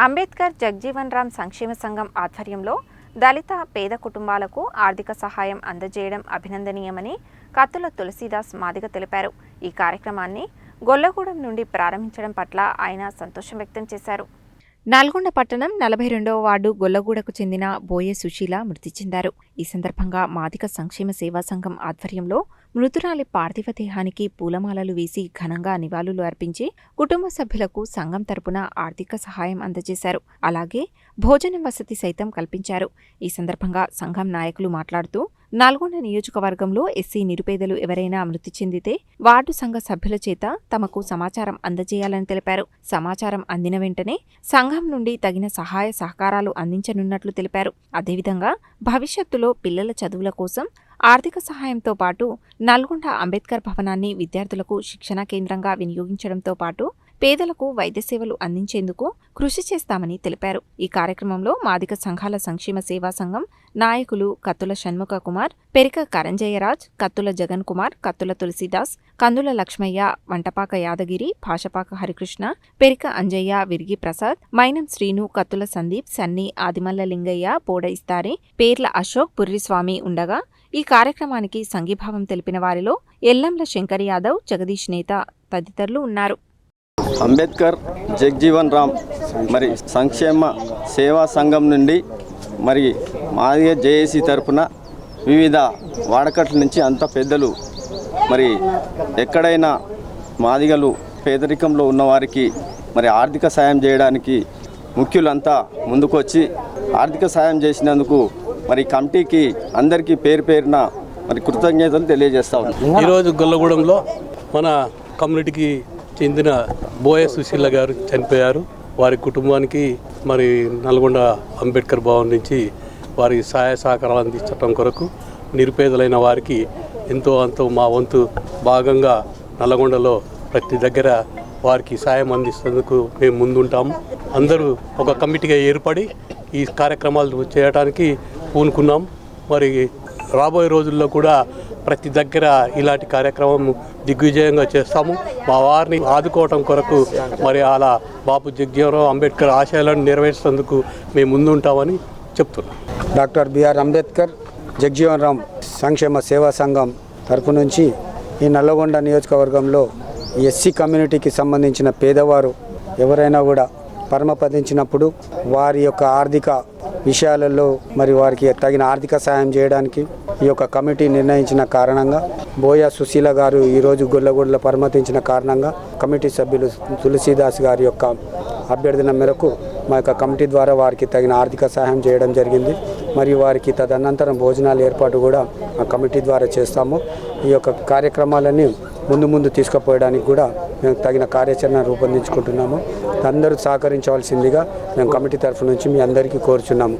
అంబేద్కర్ జగ్జీవన్ రామ్ సంక్షేమ సంఘం ఆధ్వర్యంలో దళిత పేద కుటుంబాలకు ఆర్థిక సహాయం అందజేయడం అభినందనీయమని కత్తుల తులసీదాస్ మాదిగ తెలిపారు. ఈ కార్యక్రమాన్ని గొల్లగూడెం నుండి ప్రారంభించడం పట్ల ఆయన సంతోషం వ్యక్తం చేశారు. నల్గొండ పట్టణం 42వ వార్డు గొల్లగూడకు చెందిన బోయే సుశీల మృతి చెందారు. ఈ సందర్భంగా మాదిగ సంక్షేమ సేవా సంఘం ఆధ్వర్యంలో మృతురాలి పార్థివ దేహానికి పూలమాలలు వేసి ఘనంగా నివాళులు అర్పించి కుటుంబ సభ్యులకు సంఘం తరపున ఆర్థిక సహాయం అందజేశారు. అలాగే భోజన వసతి సైతం కల్పించారు. ఈ సందర్భంగా సంఘం నాయకులు మాట్లాడుతూ నల్గొండ నియోజకవర్గంలో ఎస్సీ నిరుపేదలు ఎవరైనా మృతి చెందితే వార్డు సంఘ సభ్యుల చేత తమకు సమాచారం అందజేయాలని తెలిపారు. సమాచారం అందిన వెంటనే సంఘం నుండి తగిన సహాయ సహకారాలు అందించనున్నట్లు తెలిపారు. అదేవిధంగా భవిష్యత్తులో పిల్లల చదువుల కోసం ఆర్థిక సహాయంతో పాటు నల్గొండ అంబేద్కర్ భవనాన్ని విద్యార్థులకు శిక్షణ కేంద్రంగా వినియోగించడంతో పాటు పేదలకు వైద్య సేవలు అందించేందుకు కృషి చేస్తామని తెలిపారు. ఈ కార్యక్రమంలో మాదిగ సంఘాల సంక్షేమ సేవా సంఘం నాయకులు కత్తుల షణ్ముఖ కుమార్, పెరిక కరంజయ్యరాజ్, కత్తుల జగన్ కుమార్, కత్తుల తులసీదాస్, కందుల లక్ష్మయ్య, వంటపాక యాదగిరి, భాషపాక హరికృష్ణ, పెరిక అంజయ్య, విరిగి ప్రసాద్, మైనం శ్రీను, కత్తుల సందీప్, సన్నీ, ఆదిమల్ల లింగయ్య, పోడ ఇస్తారి, పేర్ల అశోక్, పుర్రిస్వామి ఉండగా ఈ కార్యక్రమానికి సంఘీభావం తెలిపిన వారిలో ఎల్లంల శంకర్ యాదవ్, జగదీష్ నేత తదితరులు ఉన్నారు. అంబేద్కర్ జగ్జీవన్ రామ్ మరి సంక్షేమ సేవా సంఘం నుండి మరి మాదిగ జేఏసీ తరపున వివిధ వాడకట్ల నుంచి అంత పెద్దలు మరి ఎక్కడైనా మాదిగలు పేదరికంలో ఉన్నవారికి మరి ఆర్థిక సాయం చేయడానికి ముఖ్యులంతా ముందుకొచ్చి ఆర్థిక సాయం చేసినందుకు మరి కమిటీకి అందరికీ పేరు పేరున మరి కృతజ్ఞతలు తెలియజేస్తా ఉన్నాం. ఈరోజు గొల్లగూడెంలో మన కమ్యూనిటీకి చెందిన బోయే సుశీల గారు చనిపోయారు. వారి కుటుంబానికి మరి నల్గొండ అంబేద్కర్ భవన్ నుంచి వారి సహాయ సహకారాలు అందించడం కొరకు నిరుపేదలైన వారికి అంతో మా వంతు భాగంగా నల్గొండలో ప్రతి దగ్గర వారికి సాయం అందిస్తేందుకు మేము ముందుంటాము. అందరూ ఒక కమిటీగా ఏర్పడి ఈ కార్యక్రమాలు చేయడానికి పూనుకున్నాం. మరి రాబోయే రోజుల్లో కూడా ప్రతి దగ్గర ఇలాంటి కార్యక్రమం దిగ్విజయంగా చేస్తాము. మా వారిని ఆదుకోవటం కొరకు మరి అలా బాపు జగ్జీవన్ అంబేద్కర్ ఆశయాలను నెరవేర్చేందుకు మేము ముందుంటామని చెప్తున్నాం. డాక్టర్ బిఆర్ అంబేద్కర్ జగ్జీవన్ రామ్ సంక్షేమ సేవా సంఘం తరపు నుంచి ఈ నల్లగొండ నియోజకవర్గంలో ఎస్సీ కమ్యూనిటీకి సంబంధించిన పేదవారు ఎవరైనా కూడా పరమపదించినప్పుడు వారి యొక్క ఆర్థిక విషయాలలో మరి వారికి తగిన ఆర్థిక సాయం చేయడానికి ఈ యొక్క కమిటీ నిర్ణయించిన కారణంగా బోయా సుశీల గారు ఈరోజు గొల్లగూడలో పరమతించిన కారణంగా కమిటీ సభ్యులు తులసీదాస్ గారి యొక్క అభ్యర్థన మేరకు మా యొక్క కమిటీ ద్వారా వారికి తగిన ఆర్థిక సహాయం చేయడం జరిగింది. మరియు వారికి తదనంతరం భోజనాల ఏర్పాటు కూడా ఆ కమిటీ ద్వారా చేస్తాము. ఈ యొక్క కార్యక్రమాలన్నీ ముందు తీసుకుపోయడానికి కూడా మేము తగిన కార్యాచరణ రూపొందించుకుంటున్నాము. అందరూ సహకరించవలసిందిగా మేము కమిటీ తరఫు నుంచి మీ అందరికీ కోరుచున్నాము.